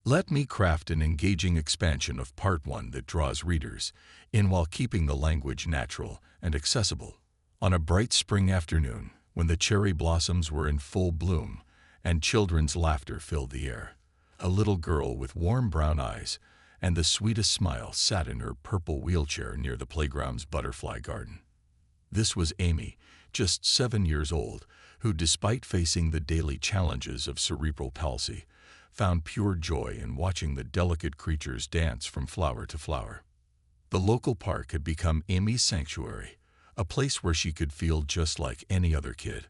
Let me craft an engaging expansion of Part 1 that draws readers in while keeping the language natural and accessible. On a bright spring afternoon, when the cherry blossoms were in full bloom and children's laughter filled the air, a little girl with warm brown eyes and the sweetest smile sat in her purple wheelchair near the playground's butterfly garden. This was Amy, just 7 years old, who, despite facing the daily challenges of cerebral palsy, found pure joy in watching the delicate creatures dance from flower to flower. The local park had become Amy's sanctuary, a place where she could feel just like any other kid.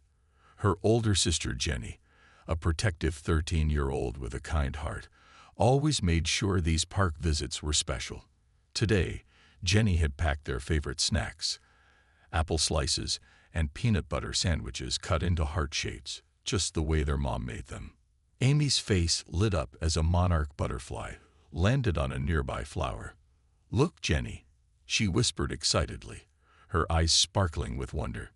Her older sister Jenny, a protective 13-year-old with a kind heart, always made sure these park visits were special. Today, Jenny had packed their favorite snacks, apple slices and peanut butter sandwiches cut into heart shapes, just the way their mom made them. Amy's face lit up as a monarch butterfly landed on a nearby flower. "Look, Jenny," she whispered excitedly, her eyes sparkling with wonder.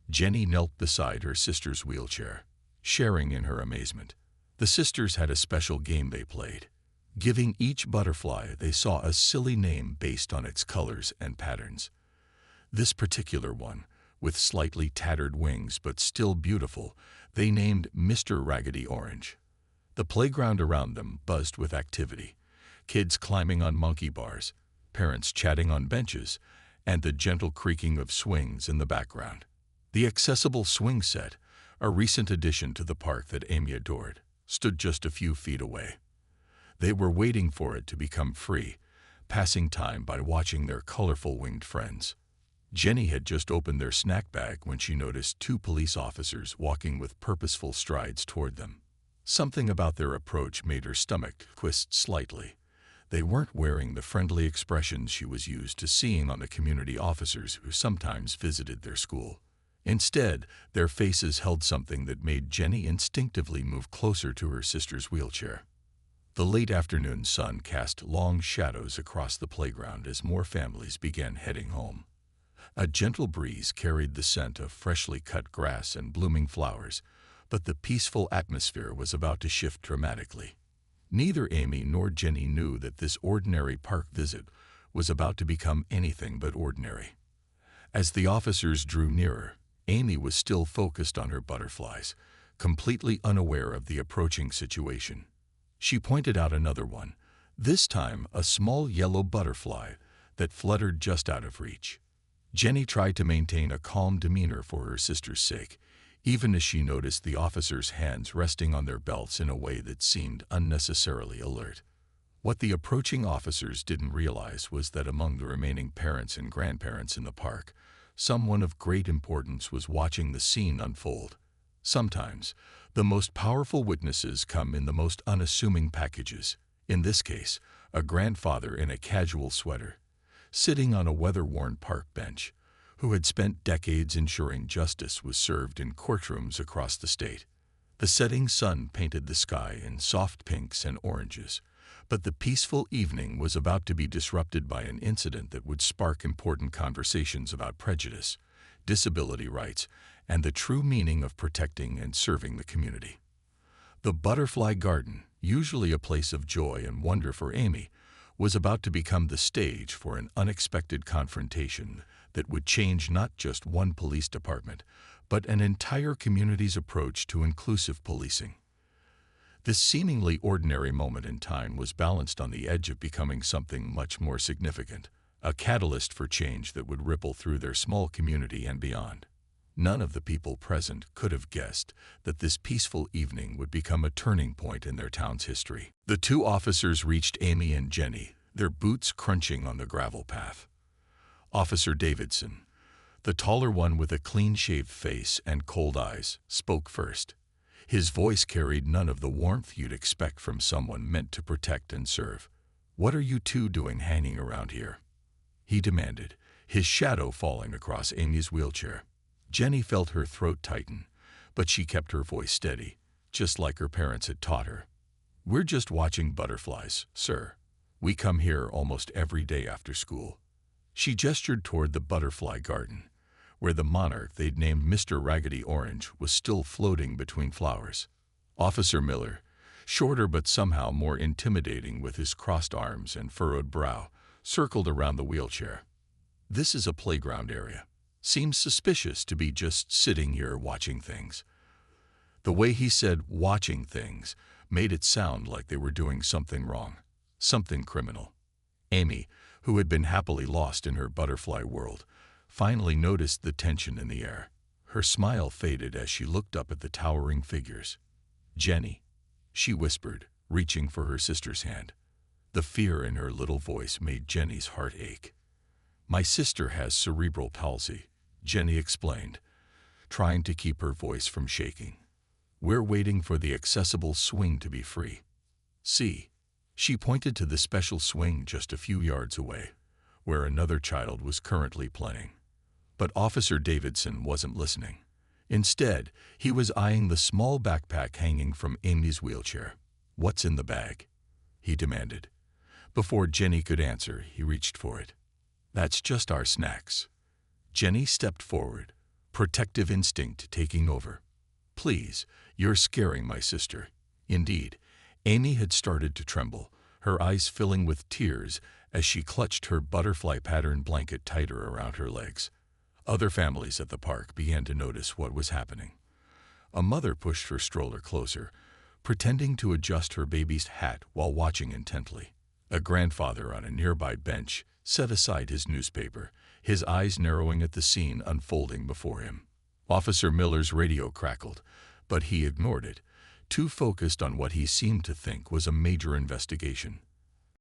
Jenny knelt beside her sister's wheelchair, sharing in her amazement. The sisters had a special game they played, giving each butterfly they saw a silly name based on its colors and patterns. This particular one, with slightly tattered wings but still beautiful, they named Mr. Raggedy Orange. The playground around them buzzed with activity, kids climbing on monkey bars, parents chatting on benches, and the gentle creaking of swings in the background. The accessible swing set, a recent addition to the park that Amy adored, stood just a few feet away. They were waiting for it to become free, passing time by watching their colorful winged friends. Jenny had just opened their snack bag when she noticed 2 police officers walking with purposeful strides toward them. Something about their approach made her stomach twist slightly. They weren't wearing the friendly expressions she was used to seeing on the community officers who sometimes visited their school. Instead, their faces held something that made Jenny instinctively move closer to her sister's wheelchair. The late afternoon sun cast long shadows across the playground as more families began heading home. A gentle breeze carried the scent of freshly cut grass and blooming flowers, but the peaceful atmosphere was about to shift dramatically. Neither Amy nor Jenny knew that this ordinary park visit was about to become anything but ordinary. As the officers drew nearer, Amy was still focused on her butterflies, completely unaware of the approaching situation. She pointed out another one, this time a small yellow butterfly that fluttered just out of reach. Jenny tried to maintain a calm demeanor for her sister's sake, even as she noticed the officers' hands resting on their belts in a way that seemed unnecessarily alert. What the approaching officers didn't realize was that among the remaining parents and grandparents in the park, someone of great importance was watching the scene unfold. Sometimes, the most powerful witnesses come in the most unassuming packages. In this case, a grandfather in a casual sweater, sitting on a weather-worn park bench, who had spent decades ensuring justice was served in courtrooms across the state. The setting sun painted the sky in soft pinks and oranges, but the peaceful evening was about to be disrupted by an incident that would spark important conversations about prejudice, disability rights, and the true meaning of protecting and serving the community. The butterfly garden, usually a place of joy and wonder for Amy, was about to become the stage for an unexpected confrontation that would change not just one police department, but an entire community's approach to inclusive policing. This seemingly ordinary moment in time was balanced on the edge of becoming something much more significant, a catalyst for change that would ripple through their small community and beyond. None of the people present could have guessed that this peaceful evening would become a turning point in their town's history. The 2 officers reached Amy and Jenny, their boots crunching on the gravel path. Officer Davidson, the taller one with a clean-shaved face and cold eyes, spoke first. His voice carried none of the warmth you'd expect from someone meant to protect and serve. "What are you 2 doing hanging around here?" he demanded, his shadow falling across Amy's wheelchair. Jenny felt her throat tighten, but she kept her voice steady, just like her parents had taught her. "We're just watching butterflies, sir. We come here almost every day after school." She gestured toward the butterfly garden, where the monarch they'd named Mr. Raggedy Orange was still floating between flowers. "Officer Miller, shorter but somehow more intimidating with his crossed arms and furrowed brow, circled around the wheelchair. "This is a playground area. Seems suspicious to be just sitting here watching things." The way he said "watching things" made it sound like they were doing something wrong, something criminal. Amy, who had been happily lost in her butterfly world, finally noticed the tension in the air. Her smile faded as she looked up at the towering figures. "Jenny," she whispered, reaching for her sister's hand. The fear in her little voice made Jenny's heart ache. "My sister has cerebral palsy," Jenny explained, trying to keep her voice from shaking. "We're waiting for the accessible swing to be free. See." She pointed to the special swing just a few yards away, where another child was currently playing. But Officer Davidson wasn't listening. Instead, he was eyeing the small backpack hanging from Amy's wheelchair. "What's in the bag?" he demanded. Before Jenny could answer, he reached for it. "That's just our snacks." Jenny stepped forward, protective instinct taking over. "Please, you're scaring my sister." Indeed, Amy had started to tremble, her eyes filling with tears as she clutched her butterfly-patterned blanket tighter around her legs. Other families at the park began to notice what was happening. A mother pushed her stroller closer, pretending to adjust her baby's hat while watching intently. A grandfather on a nearby bench set aside his newspaper, his eyes narrowing at the scene unfolding before him. Officer Miller's radio crackled, but he ignored it, too focused on what he seemed to think was a major investigation.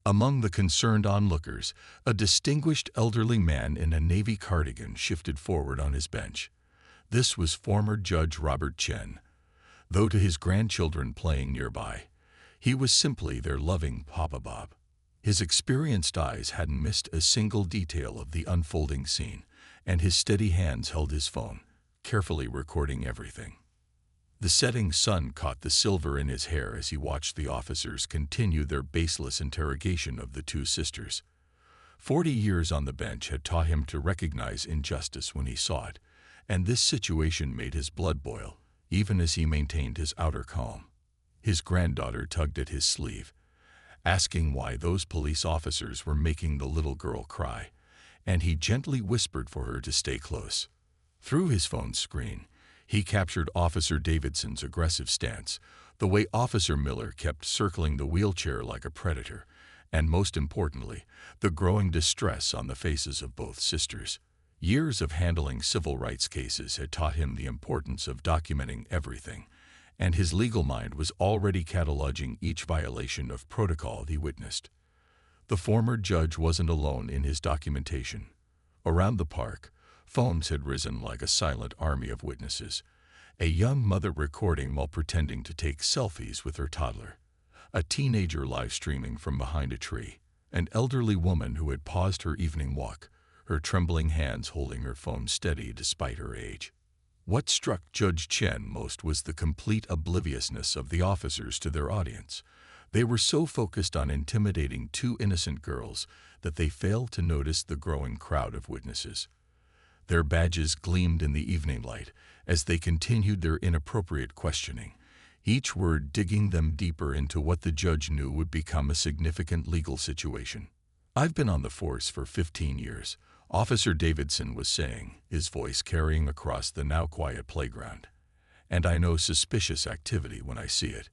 Among the concerned onlookers, a distinguished elderly man in a navy cardigan shifted forward on his bench. This was former Judge Robert Chen. Though to his grandchildren playing nearby, he was simply their loving Papa Bob. His experienced eyes hadn't missed a single detail of the unfolding scene, and his steady hands held his phone, carefully recording everything. The setting sun caught the silver in his hair as he watched the officers continue their baseless interrogation of the two sisters. 40 years on the bench had taught him to recognize injustice when he saw it, and this situation made his blood boil, even as he maintained his outer calm. His granddaughter tugged at his sleeve, asking why those police officers were making the little girl cry, and he gently whispered for her to stay close. Through his phone screen, he captured Officer Davidson's aggressive stance, the way Officer Miller kept circling the wheelchair like a predator, and most importantly, the growing distress on the faces of both sisters. Years of handling civil rights cases had taught him the importance of documenting everything, and his legal mind was already cataloging each violation of protocol he witnessed. The former judge wasn't alone in his documentation. Around the park, phones had risen like a silent army of witnesses. A young mother recording while pretending to take selfies with her toddler. A teenager live streaming from behind a tree. An elderly woman who had paused her evening walk, her trembling hands holding her phone steady despite her age. What struck Judge Chen most was the complete obliviousness of the officers to their audience. They were so focused on intimidating two innocent girls that they failed to notice the growing crowd of witnesses. Their badges gleamed in the evening light as they continued their inappropriate questioning, each word digging them deeper into what the judge knew would become a significant legal situation. "I've been on the force for 15 years, Officer Davidson was saying, his voice carrying across the now quiet playground. "And I know suspicious activity when I see it."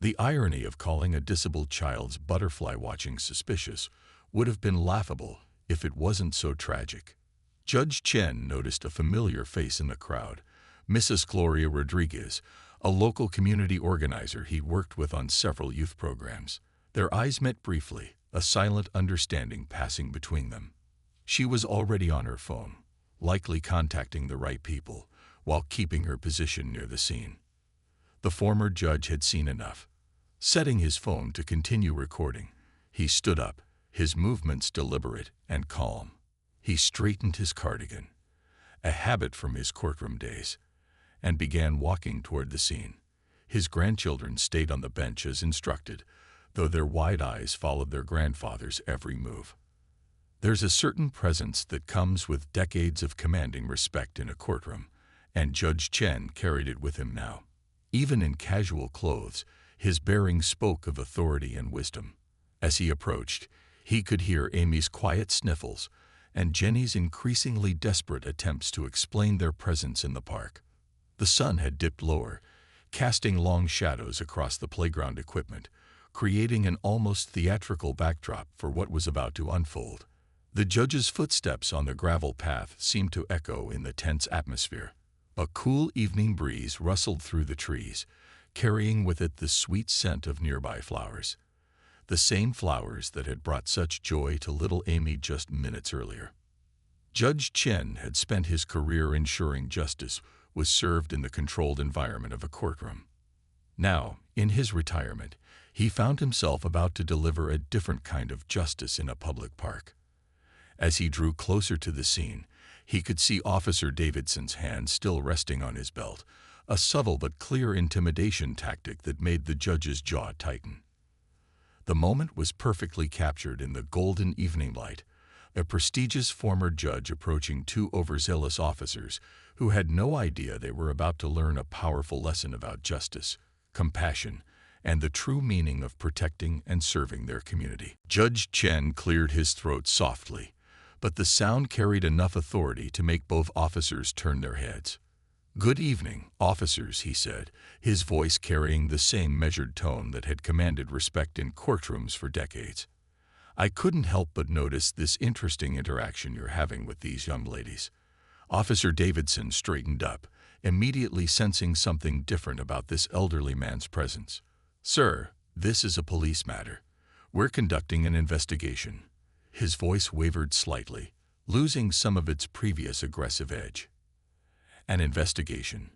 The irony of calling a disabled child's butterfly watching suspicious would have been laughable if it wasn't so tragic. Judge Chen noticed a familiar face in the crowd, Mrs. Gloria Rodriguez, a local community organizer he'd worked with on several youth programs. Their eyes met briefly, a silent understanding passing between them. She was already on her phone, likely contacting the right people, while keeping her position near the scene. The former judge had seen enough. Setting his phone to continue recording, he stood up, his movements deliberate and calm. He straightened his cardigan, a habit from his courtroom days, and began walking toward the scene. His grandchildren stayed on the bench as instructed, though their wide eyes followed their grandfather's every move. There's a certain presence that comes with decades of commanding respect in a courtroom, and Judge Chen carried it with him now. Even in casual clothes, His bearing spoke of authority and wisdom. As he approached, he could hear Amy's quiet sniffles and Jenny's increasingly desperate attempts to explain their presence in the park. The sun had dipped lower, casting long shadows across the playground equipment, creating an almost theatrical backdrop for what was about to unfold. The judge's footsteps on the gravel path seemed to echo in the tense atmosphere. A cool evening breeze rustled through the trees, carrying with it the sweet scent of nearby flowers. The same flowers that had brought such joy to little Amy just minutes earlier. Judge Chen had spent his career ensuring justice was served in the controlled environment of a courtroom. Now, in his retirement, he found himself about to deliver a different kind of justice in a public park. As he drew closer to the scene, he could see Officer Davidson's hand still resting on his belt, a subtle but clear intimidation tactic that made the judge's jaw tighten. The moment was perfectly captured in the golden evening light, a prestigious former judge approaching two overzealous officers who had no idea they were about to learn a powerful lesson about justice, compassion, and the true meaning of protecting and serving their community. Judge Chen cleared his throat softly, but the sound carried enough authority to make both officers turn their heads. "Good evening, officers," he said, his voice carrying the same measured tone that had commanded respect in courtrooms for decades. "I couldn't help but notice this interesting interaction you're having with these young ladies." Officer Davidson straightened up, immediately sensing something different about this elderly man's presence. "Sir, this is a police matter. We're conducting an investigation." His voice wavered slightly, losing some of its previous aggressive edge. "An investigation?"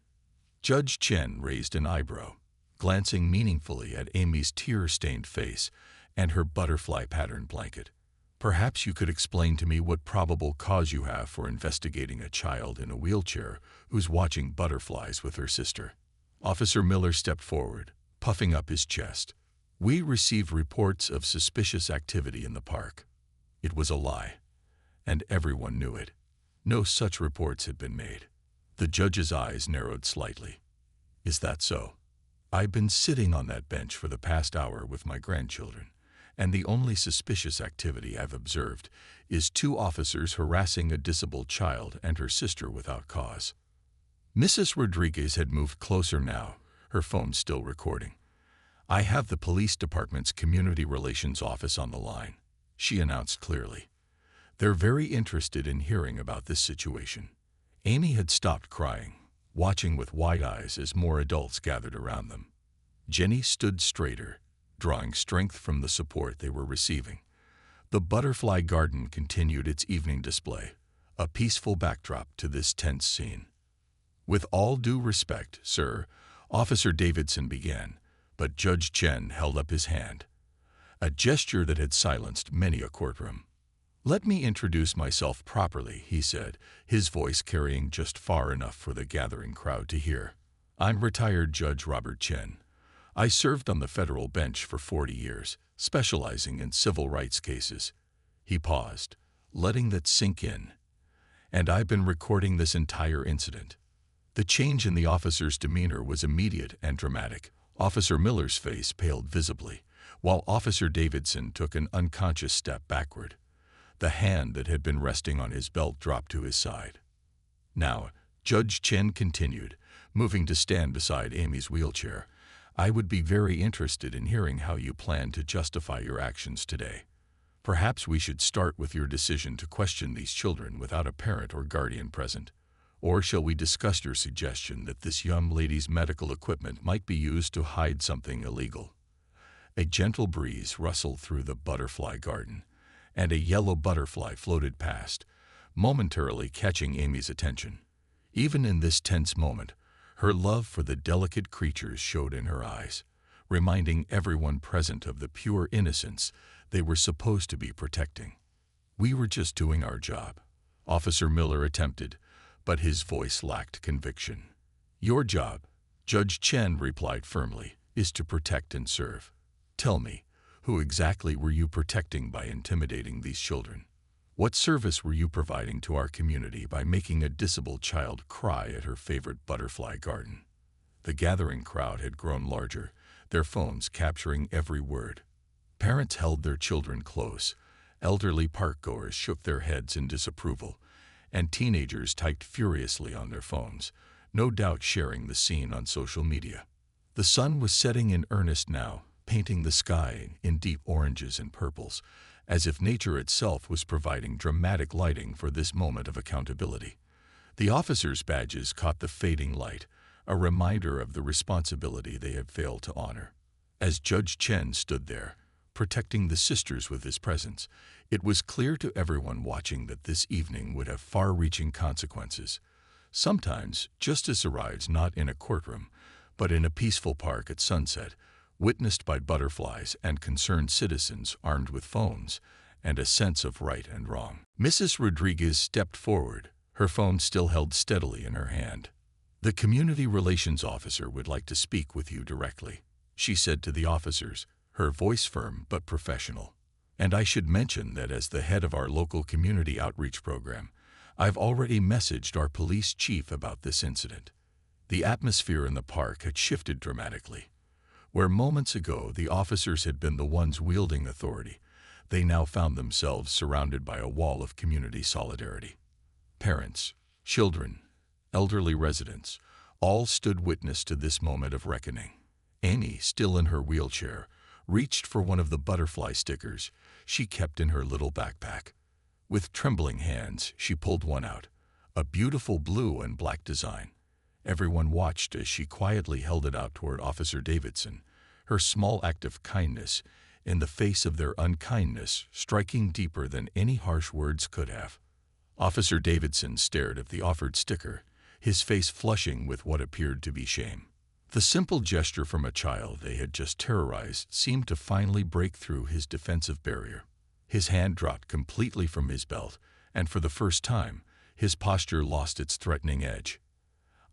Judge Chen raised an eyebrow, glancing meaningfully at Amy's tear-stained face and her butterfly-patterned blanket. "Perhaps you could explain to me what probable cause you have for investigating a child in a wheelchair who's watching butterflies with her sister." Officer Miller stepped forward, puffing up his chest. "We received reports of suspicious activity in the park." It was a lie, and everyone knew it. No such reports had been made. The judge's eyes narrowed slightly. "Is that so? I've been sitting on that bench for the past hour with my grandchildren, and the only suspicious activity I've observed is two officers harassing a disabled child and her sister without cause." Mrs. Rodriguez had moved closer now, her phone still recording. "I have the police department's community relations office on the line," she announced clearly. "They're very interested in hearing about this situation." Amy had stopped crying, watching with wide eyes as more adults gathered around them. Jenny stood straighter, drawing strength from the support they were receiving. The butterfly garden continued its evening display, a peaceful backdrop to this tense scene. "With all due respect, sir," Officer Davidson began, but Judge Chen held up his hand, a gesture that had silenced many a courtroom. "Let me introduce myself properly," he said, his voice carrying just far enough for the gathering crowd to hear. "I'm retired Judge Robert Chen. I served on the federal bench for 40 years, specializing in civil rights cases." He paused, letting that sink in. "And I've been recording this entire incident." The change in the officer's demeanor was immediate and dramatic. Officer Miller's face paled visibly, while Officer Davidson took an unconscious step backward. The hand that had been resting on his belt dropped to his side. "Now," Judge Chen continued, moving to stand beside Amy's wheelchair, "I would be very interested in hearing how you plan to justify your actions today. Perhaps we should start with your decision to question these children without a parent or guardian present. Or shall we discuss your suggestion that this young lady's medical equipment might be used to hide something illegal?" A gentle breeze rustled through the butterfly garden, and a yellow butterfly floated past, momentarily catching Amy's attention. Even in this tense moment, her love for the delicate creatures showed in her eyes, reminding everyone present of the pure innocence they were supposed to be protecting. "We were just doing our job," Officer Miller attempted, but his voice lacked conviction. "Your job," Judge Chen replied firmly, "is to protect and serve. Tell me, who exactly were you protecting by intimidating these children? What service were you providing to our community by making a disabled child cry at her favorite butterfly garden?" The gathering crowd had grown larger, their phones capturing every word. Parents held their children close, elderly parkgoers shook their heads in disapproval, and teenagers typed furiously on their phones, no doubt sharing the scene on social media. The sun was setting in earnest now, painting the sky in deep oranges and purples, as if nature itself was providing dramatic lighting for this moment of accountability. The officers' badges caught the fading light, a reminder of the responsibility they had failed to honor. As Judge Chen stood there, protecting the sisters with his presence, it was clear to everyone watching that this evening would have far-reaching consequences. Sometimes justice arrives not in a courtroom, but in a peaceful park at sunset, witnessed by butterflies and concerned citizens armed with phones and a sense of right and wrong. Mrs. Rodriguez stepped forward, her phone still held steadily in her hand. "The community relations officer would like to speak with you directly," she said to the officers, her voice firm but professional. "And I should mention that as the head of our local community outreach program, I've already messaged our police chief about this incident." The atmosphere in the park had shifted dramatically. Where moments ago the officers had been the ones wielding authority, they now found themselves surrounded by a wall of community solidarity. Parents, children, elderly residents, all stood witness to this moment of reckoning. Amy, still in her wheelchair, reached for one of the butterfly stickers she kept in her little backpack. With trembling hands, she pulled one out, a beautiful blue and black design. Everyone watched as she quietly held it out toward Officer Davidson, her small act of kindness in the face of their unkindness striking deeper than any harsh words could have. Officer Davidson stared at the offered sticker, his face flushing with what appeared to be shame. The simple gesture from a child they had just terrorized seemed to finally break through his defensive barrier. His hand dropped completely from his belt, and for the first time, his posture lost its threatening edge.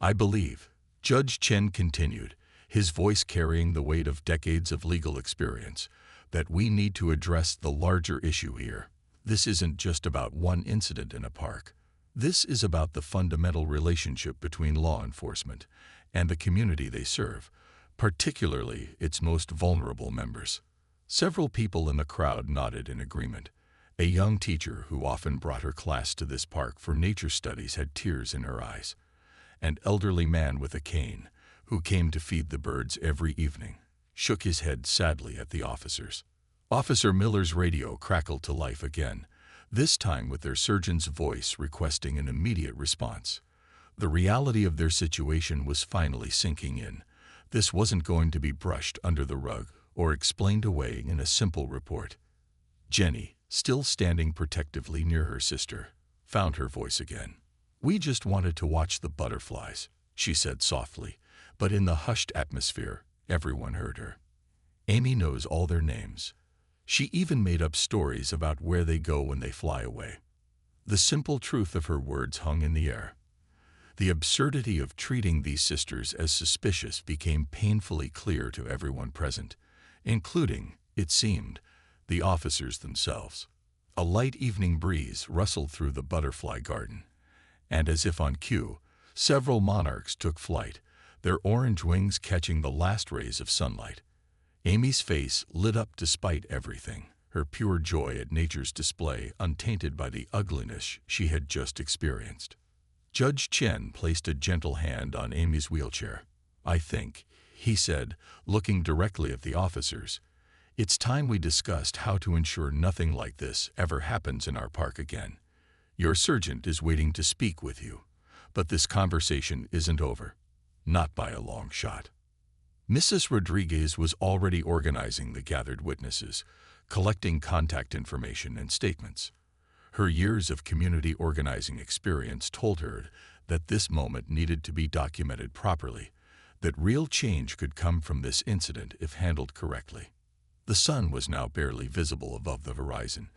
"I believe," Judge Chen continued, his voice carrying the weight of decades of legal experience, "that we need to address the larger issue here. This isn't just about one incident in a park. This is about the fundamental relationship between law enforcement and the community they serve, particularly its most vulnerable members." Several people in the crowd nodded in agreement. A young teacher who often brought her class to this park for nature studies had tears in her eyes. An elderly man with a cane, who came to feed the birds every evening, shook his head sadly at the officers. Officer Miller's radio crackled to life again, this time with their surgeon's voice requesting an immediate response. The reality of their situation was finally sinking in. This wasn't going to be brushed under the rug or explained away in a simple report. Jenny, still standing protectively near her sister, found her voice again. "We just wanted to watch the butterflies," she said softly, but in the hushed atmosphere, everyone heard her. "Amy knows all their names. She even made up stories about where they go when they fly away." The simple truth of her words hung in the air. The absurdity of treating these sisters as suspicious became painfully clear to everyone present, including, it seemed, the officers themselves. A light evening breeze rustled through the butterfly garden, and as if on cue, several monarchs took flight, their orange wings catching the last rays of sunlight. Amy's face lit up despite everything, her pure joy at nature's display untainted by the ugliness she had just experienced. Judge Chen placed a gentle hand on Amy's wheelchair. "I think," he said, looking directly at the officers, "it's time we discussed how to ensure nothing like this ever happens in our park again. Your sergeant is waiting to speak with you, but this conversation isn't over. Not by a long shot." Mrs. Rodriguez was already organizing the gathered witnesses, collecting contact information and statements. Her years of community organizing experience told her that this moment needed to be documented properly, that real change could come from this incident if handled correctly. The sun was now barely visible above the horizon,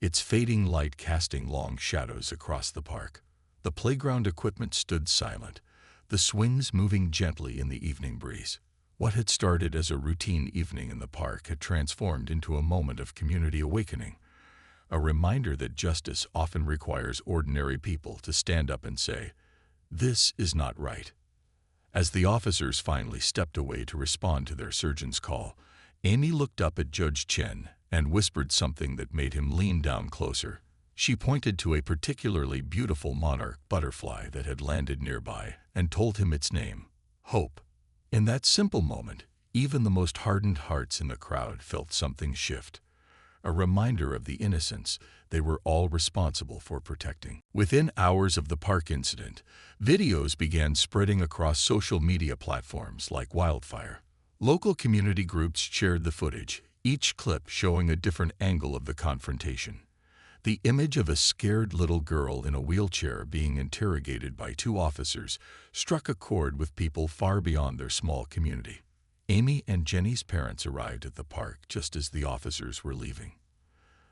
its fading light casting long shadows across the park. The playground equipment stood silent, the swings moving gently in the evening breeze. What had started as a routine evening in the park had transformed into a moment of community awakening, a reminder that justice often requires ordinary people to stand up and say, "This is not right." As the officers finally stepped away to respond to their surgeon's call, Amy looked up at Judge Chen and whispered something that made him lean down closer. She pointed to a particularly beautiful monarch butterfly that had landed nearby and told him its name, Hope. In that simple moment, even the most hardened hearts in the crowd felt something shift, a reminder of the innocence they were all responsible for protecting. Within hours of the park incident, videos began spreading across social media platforms like wildfire. Local community groups shared the footage, each clip showing a different angle of the confrontation. The image of a scared little girl in a wheelchair being interrogated by two officers struck a chord with people far beyond their small community. Amy and Jenny's parents arrived at the park just as the officers were leaving.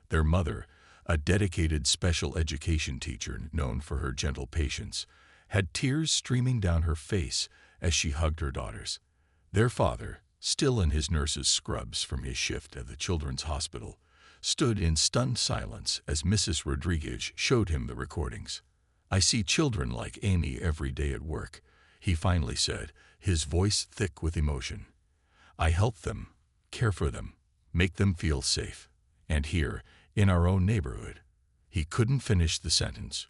Their mother, a dedicated special education teacher known for her gentle patience, had tears streaming down her face as she hugged her daughters. Their father, still in his nurse's scrubs from his shift at the children's hospital, stood in stunned silence as Mrs. Rodriguez showed him the recordings. "I see children like Amy every day at work," he finally said, his voice thick with emotion. "I help them, care for them, make them feel safe. And here, in our own neighborhood." He couldn't finish the sentence,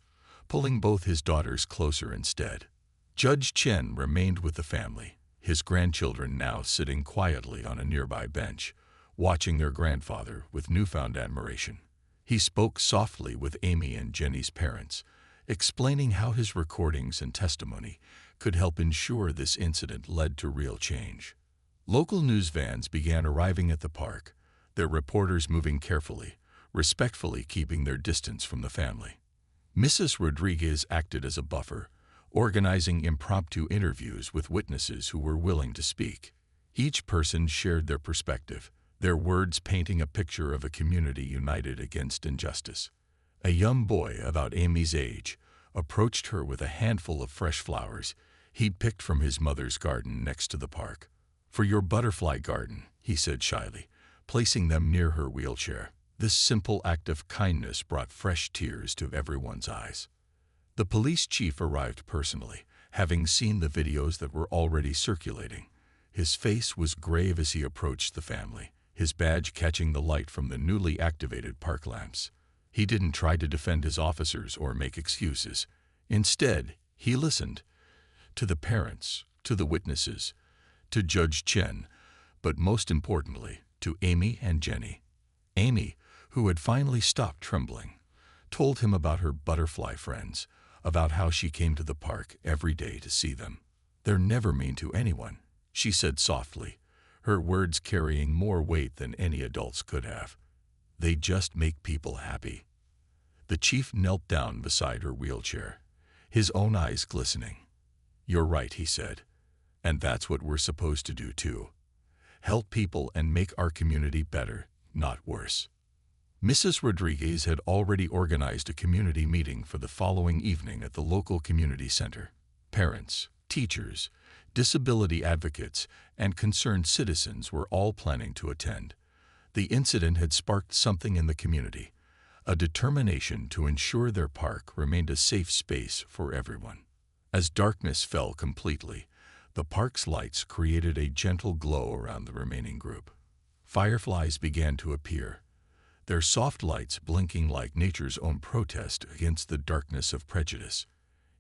pulling both his daughters closer instead. Judge Chen remained with the family, his grandchildren now sitting quietly on a nearby bench, watching their grandfather with newfound admiration. He spoke softly with Amy and Jenny's parents, explaining how his recordings and testimony could help ensure this incident led to real change. Local news vans began arriving at the park, their reporters moving carefully, respectfully keeping their distance from the family. Mrs. Rodriguez acted as a buffer, organizing impromptu interviews with witnesses who were willing to speak. Each person shared their perspective, their words painting a picture of a community united against injustice. A young boy about Amy's age approached her with a handful of fresh flowers he'd picked from his mother's garden next to the park. "For your butterfly garden," he said shyly, placing them near her wheelchair. This simple act of kindness brought fresh tears to everyone's eyes. The police chief arrived personally, having seen the videos that were already circulating. His face was grave as he approached the family, his badge catching the light from the newly activated park lamps. He didn't try to defend his officers or make excuses. Instead, he listened to the parents, to the witnesses, to Judge Chen, but most importantly, to Amy and Jenny. Amy, who had finally stopped trembling, told him about her butterfly friends, about how she came to the park every day to see them. "They're never mean to anyone," she said softly, her words carrying more weight than any adults could have. "They just make people happy." The chief knelt down beside her wheelchair, his own eyes glistening. "You're right," he said, "and that's what we're supposed to do too. Help people and make our community better, not worse." Mrs. Rodriguez had already organized a community meeting for the following evening at the local community center. Parents, teachers, disability advocates, and concerned citizens were all planning to attend. The incident had sparked something in the community, a determination to ensure their park remained a safe space for everyone. As darkness fell completely, the park's lights created a gentle glow around the remaining group. Fireflies began to appear, their soft lights blinking like nature's own protest against the darkness of prejudice.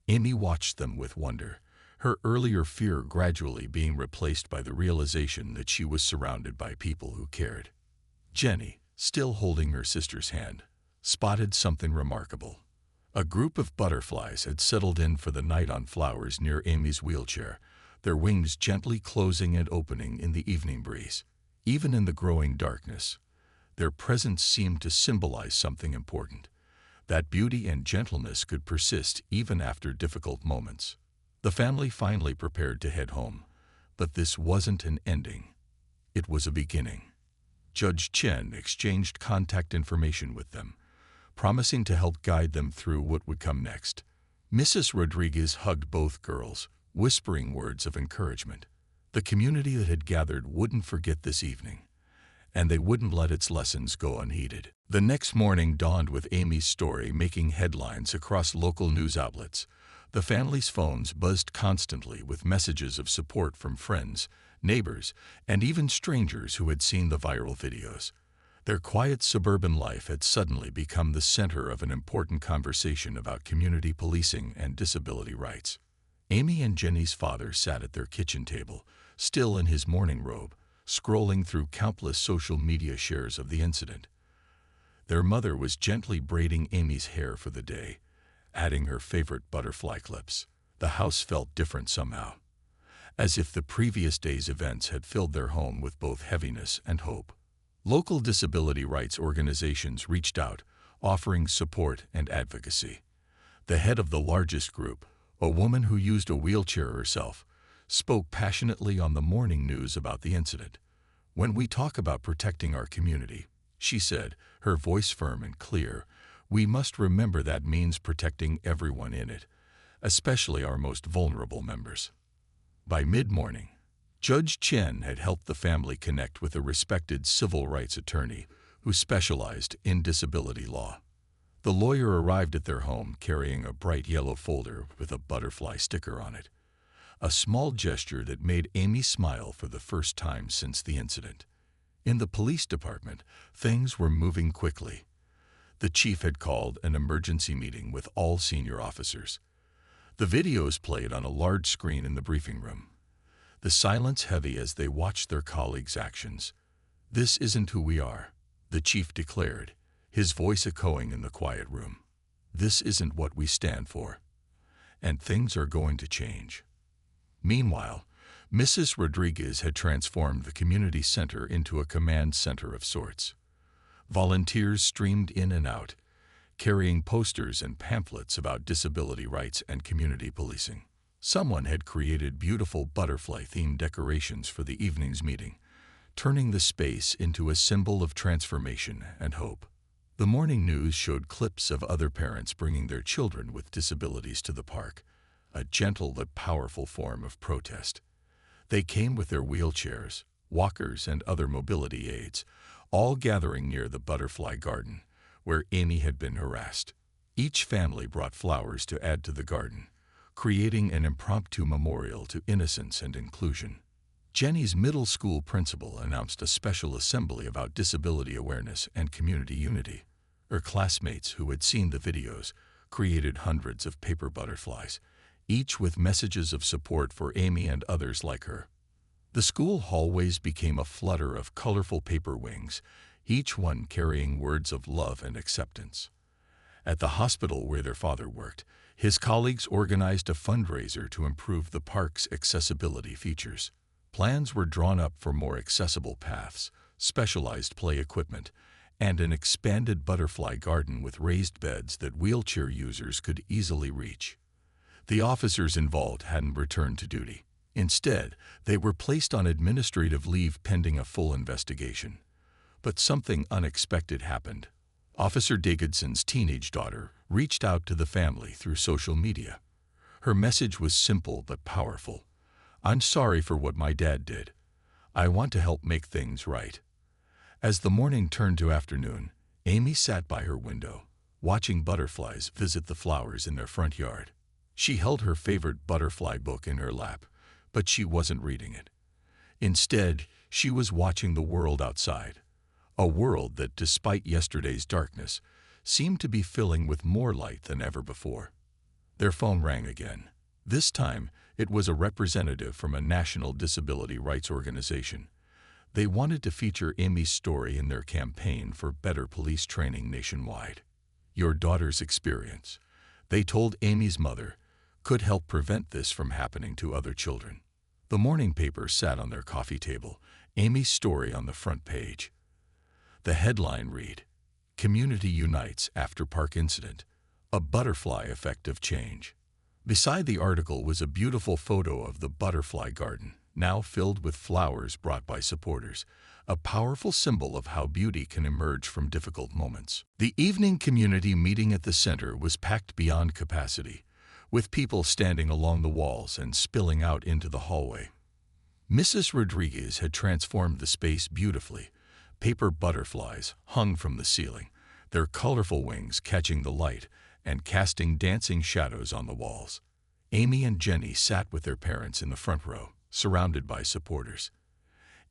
Amy watched them with wonder, her earlier fear gradually being replaced by the realization that she was surrounded by people who cared. Jenny, still holding her sister's hand, spotted something remarkable. A group of butterflies had settled in for the night on flowers near Amy's wheelchair, their wings gently closing and opening in the evening breeze. Even in the growing darkness, their presence seemed to symbolize something important, that beauty and gentleness could persist even after difficult moments. The family finally prepared to head home, but this wasn't an ending. It was a beginning. Judge Chen exchanged contact information with them, promising to help guide them through what would come next. Mrs. Rodriguez hugged both girls, whispering words of encouragement. The community that had gathered wouldn't forget this evening, and they wouldn't let its lessons go unheeded. The next morning dawned with Amy's story making headlines across local news outlets. The family's phones buzzed constantly with messages of support from friends, neighbors, and even strangers who had seen the viral videos. Their quiet suburban life had suddenly become the center of an important conversation about community policing and disability rights. Amy and Jenny's father sat at their kitchen table, still in his morning robe, scrolling through countless social media shares of the incident. Their mother was gently braiding Amy's hair for the day, adding her favorite butterfly clips. The house felt different somehow, as if the previous day's events had filled their home with both heaviness and hope. Local disability rights organizations reached out, offering support and advocacy. The head of the largest group, a woman who used a wheelchair herself, spoke passionately on the morning news about the incident. "When we talk about protecting our community," she said, her voice firm and clear, "we must remember that means protecting everyone in it, especially our most vulnerable members." By mid-morning, Judge Chen had helped the family connect with a respected civil rights attorney who specialized in disability law. The lawyer arrived at their home carrying a bright yellow folder with a butterfly sticker on it, a small gesture that made Amy smile for the first time since the incident. In the police department, things were moving quickly. The chief had called an emergency meeting with all senior officers. The videos played on a large screen in the briefing room, the silence heavy as they watched their colleagues' actions. "This isn't who we are," the chief declared, his voice echoing in the quiet room. "This isn't what we stand for. And things are going to change." Meanwhile, Mrs. Rodriguez had transformed the community center into a command center of sorts. Volunteers streamed in and out, carrying posters and pamphlets about disability rights and community policing. Someone had created beautiful butterfly-themed decorations for the evening's meeting, turning the space into a symbol of transformation and hope. The morning news showed clips of other parents bringing their children with disabilities to the park, a gentle but powerful form of protest. They came with their wheelchairs, walkers, and other mobility aids, all gathering near the butterfly garden, where Amy had been harassed. Each family brought flowers to add to the garden, creating an impromptu memorial to innocence and inclusion. Jenny's middle school principal announced a special assembly about disability awareness and community unity. Her classmates, who had seen the videos, created hundreds of paper butterflies, each with messages of support for Amy and others like her. The school hallways became a flutter of colorful paper wings, each one carrying words of love and acceptance. At the hospital where their father worked, his colleagues organized a fundraiser to improve the park's accessibility features. Plans were drawn up for more accessible paths, specialized play equipment, and an expanded butterfly garden with raised beds that wheelchair users could easily reach. The officers involved hadn't returned to duty. Instead, they were placed on administrative leave pending a full investigation. But something unexpected happened. Officer Davidson's teenage daughter reached out to the family through social media. Her message was simple but powerful. "I'm sorry for what my dad did. I want to help make things right." As the morning turned to afternoon, Amy sat by her window, watching butterflies visit the flowers in their front yard. She held her favorite butterfly book in her lap, but she wasn't reading it. Instead, she was watching the world outside, a world that, despite yesterday's darkness, seemed to be filling with more light than ever before. Their phone rang again. This time, it was a representative from a national disability rights organization. They wanted to feature Amy's story in their campaign for better police training nationwide. "Your daughter's experience," they told Amy's mother, "could help prevent this from happening to other children." The morning paper sat on their coffee table, Amy's story on the front page. The headline read, "Community Unites After Park Incident, a Butterfly Effect of Change." Beside the article was a beautiful photo of the butterfly garden, now filled with flowers brought by supporters, a powerful symbol of how beauty can emerge from difficult moments. The evening community meeting at the center was packed beyond capacity, with people standing along the walls and spilling out into the hallway. Mrs. Rodriguez had transformed the space beautifully. Paper butterflies hung from the ceiling, their colorful wings catching the light and casting dancing shadows on the walls. Amy and Jenny sat with their parents in the front row, surrounded by supporters.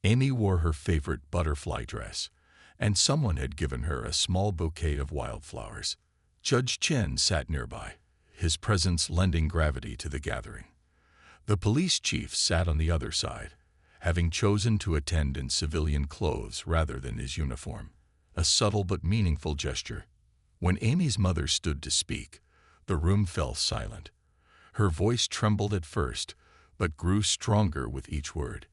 Amy wore her favorite butterfly dress, and someone had given her a small bouquet of wildflowers. Judge Chen sat nearby, his presence lending gravity to the gathering. The police chief sat on the other side, having chosen to attend in civilian clothes rather than his uniform, a subtle but meaningful gesture. When Amy's mother stood to speak, the room fell silent. Her voice trembled at first, but grew stronger with each word.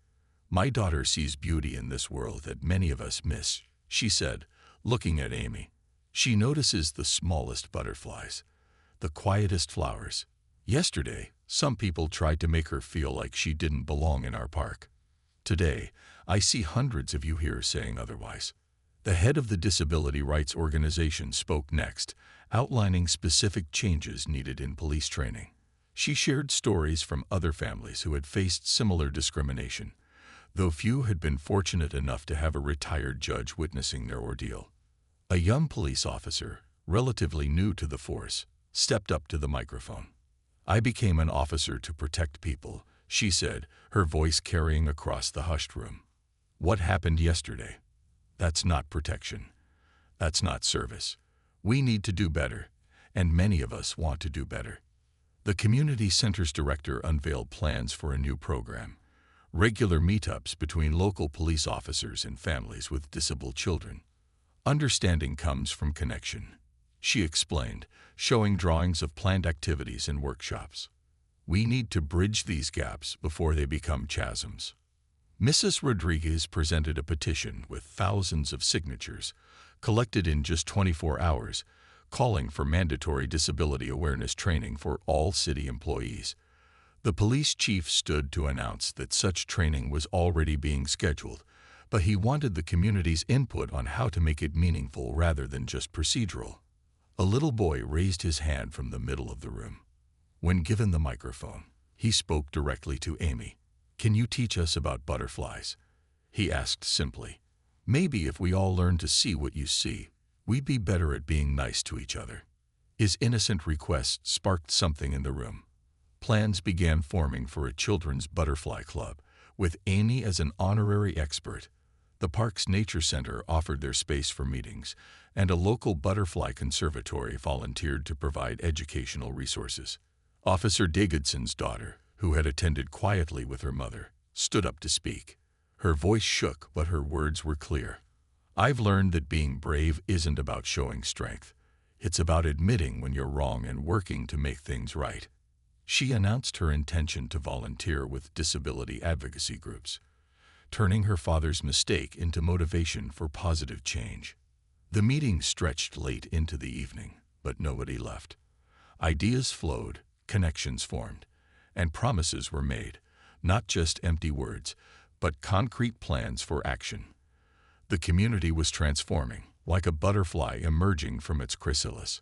"My daughter sees beauty in this world that many of us miss," she said, looking at Amy. "She notices the smallest butterflies, the quietest flowers. Yesterday, some people tried to make her feel like she didn't belong in our park. Today, I see hundreds of you here saying otherwise." The head of the disability rights organization spoke next, outlining specific changes needed in police training. She shared stories from other families who had faced similar discrimination, though few had been fortunate enough to have a retired judge witnessing their ordeal. A young police officer, relatively new to the force, stepped up to the microphone. "I became an officer to protect people," she said, her voice carrying across the hushed room. "What happened yesterday? That's not protection. That's not service. We need to do better, and many of us want to do better." The community center's director unveiled plans for a new program: regular meetups between local police officers and families with disabled children. "Understanding comes from connection," she explained, showing drawings of planned activities and workshops. "We need to bridge these gaps before they become chasms." Mrs. Rodriguez presented a petition with thousands of signatures, collected in just 24 hours, calling for mandatory disability awareness training for all city employees. The police chief stood to announce that such training was already being scheduled, but he wanted the community's input on how to make it meaningful rather than just procedural. A little boy raised his hand from the middle of the room. When given the microphone, he spoke directly to Amy. "Can you teach us about butterflies?" he asked simply. "Maybe if we all learn to see what you see, we'd be better at being nice to each other." His innocent request sparked something in the room. Plans began forming for a children's butterfly club, with Amy as an honorary expert. The park's nature center offered their space for meetings, and a local butterfly conservatory volunteered to provide educational resources. Officer Davidson's daughter, who had attended quietly with her mother, stood up to speak. Her voice shook, but her words were clear. "I've learned that being brave isn't about showing strength. It's about admitting when you're wrong and working to make things right." She announced her intention to volunteer with disability advocacy groups, turning her father's mistake into motivation for positive change. The meeting stretched late into the evening, but nobody left. Ideas flowed, connections formed, and promises were made, not just empty words, but concrete plans for action. The community was transforming, like a butterfly emerging from its chrysalis.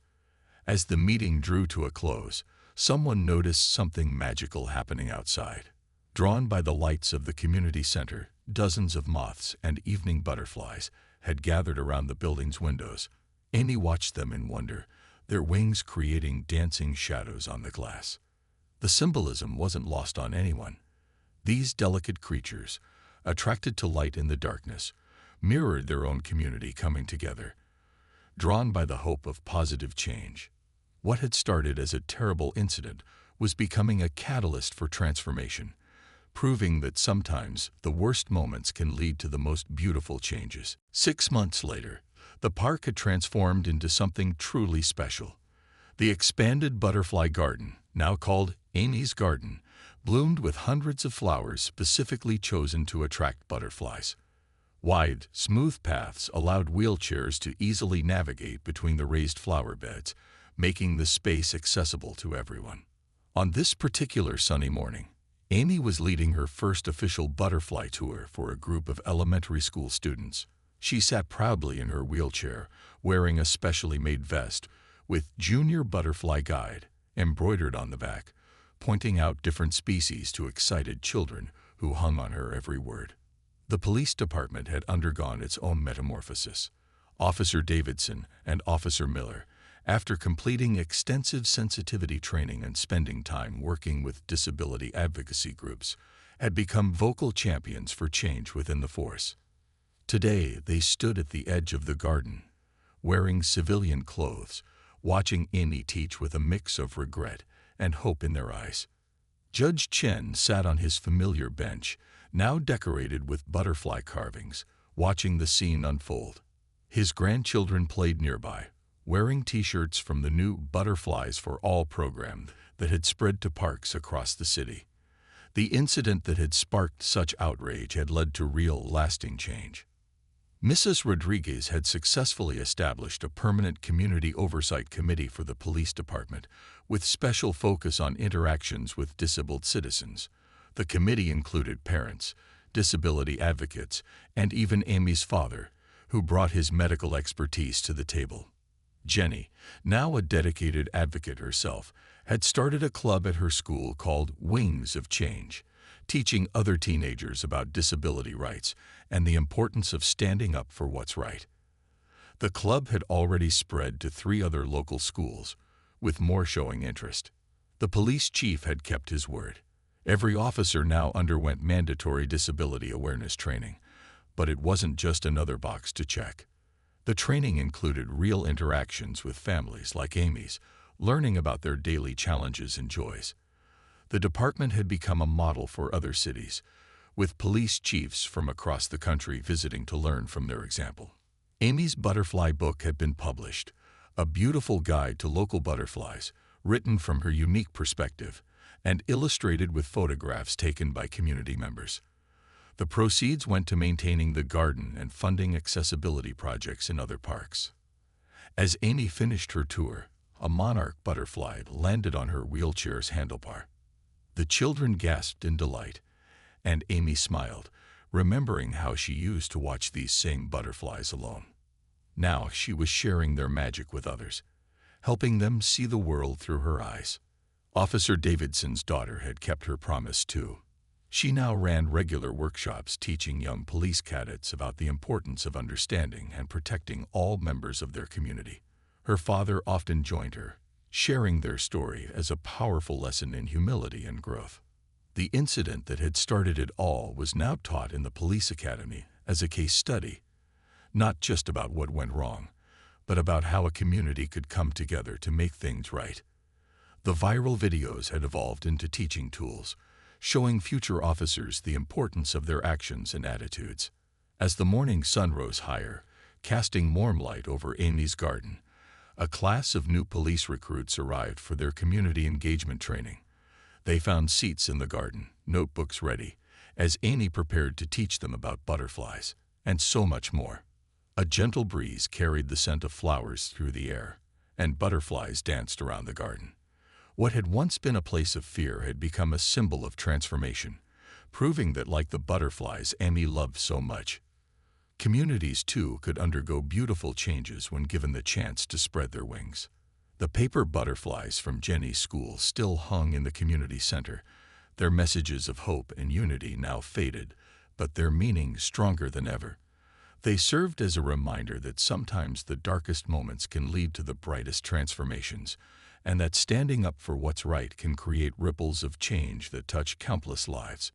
As the meeting drew to a close, someone noticed something magical happening outside. Drawn by the lights of the community center, dozens of moths and evening butterflies had gathered around the building's windows. Amy watched them in wonder, their wings creating dancing shadows on the glass. The symbolism wasn't lost on anyone. These delicate creatures, attracted to light in the darkness, mirrored their own community coming together, drawn by the hope of positive change. What had started as a terrible incident was becoming a catalyst for transformation, proving that sometimes the worst moments can lead to the most beautiful changes. 6 months later, the park had transformed into something truly special. The expanded butterfly garden, now called Amy's Garden, bloomed with hundreds of flowers specifically chosen to attract butterflies. Wide, smooth paths allowed wheelchairs to easily navigate between the raised flower beds, making the space accessible to everyone. On this particular sunny morning, Amy was leading her first official butterfly tour for a group of elementary school students. She sat proudly in her wheelchair, wearing a specially made vest with "Junior Butterfly Guide" embroidered on the back, pointing out different species to excited children who hung on her every word. The police department had undergone its own metamorphosis. Officer Davidson and Officer Miller, After completing extensive sensitivity training and spending time working with disability advocacy groups, had become vocal champions for change within the force. Today, they stood at the edge of the garden, wearing civilian clothes, watching Amy teach with a mix of regret and hope in their eyes. Judge Chen sat on his familiar bench, now decorated with butterfly carvings, watching the scene unfold. His grandchildren played nearby, wearing T-shirts from the new Butterflies for All program that had spread to parks across the city. The incident that had sparked such outrage had led to real, lasting change. Mrs. Rodriguez had successfully established a permanent community oversight committee for the police department, with special focus on interactions with disabled citizens. The committee included parents, disability advocates, and even Amy's father, who brought his medical expertise to the table. Jenny, now a dedicated advocate herself, had started a club at her school called Wings of Change, teaching other teenagers about disability rights and the importance of standing up for what's right. The club had already spread to 3 other local schools, with more showing interest. The police chief had kept his word. Every officer now underwent mandatory disability awareness training, but it wasn't just another box to check. The training included real interactions with families like Amy's, learning about their daily challenges and joys. The department had become a model for other cities, with police chiefs from across the country visiting to learn from their example. Amy's butterfly book had been published, a beautiful guide to local butterflies, written from her unique perspective, and illustrated with photographs taken by community members. The proceeds went to maintaining the garden and funding accessibility projects in other parks. As Amy finished her tour, a monarch butterfly landed on her wheelchair's handlebar. The children gasped in delight, and Amy smiled, remembering how she used to watch these same butterflies alone. Now she was sharing their magic with others, helping them see the world through her eyes. Officer Davidson's daughter had kept her promise too. She now ran regular workshops teaching young police cadets about the importance of understanding and protecting all members of their community. Her father often joined her, sharing their story as a powerful lesson in humility and growth. The incident that had started it all was now taught in the police academy as a case study, not just about what went wrong, but about how a community could come together to make things right. The viral videos had evolved into teaching tools, showing future officers the importance of their actions and attitudes. As the morning sun rose higher, casting warm light over Amy's garden, a class of new police recruits arrived for their community engagement training. They found seats in the garden, notebooks ready, as Amy prepared to teach them about butterflies, and so much more. A gentle breeze carried the scent of flowers through the air, and butterflies danced around the garden. What had once been a place of fear had become a symbol of transformation, proving that, like the butterflies Amy loved so much, communities too could undergo beautiful changes when given the chance to spread their wings. The paper butterflies from Jenny's school still hung in the community center, their messages of hope and unity now faded, but their meaning stronger than ever. They served as a reminder that sometimes the darkest moments can lead to the brightest transformations, and that standing up for what's right can create ripples of change that touch countless lives.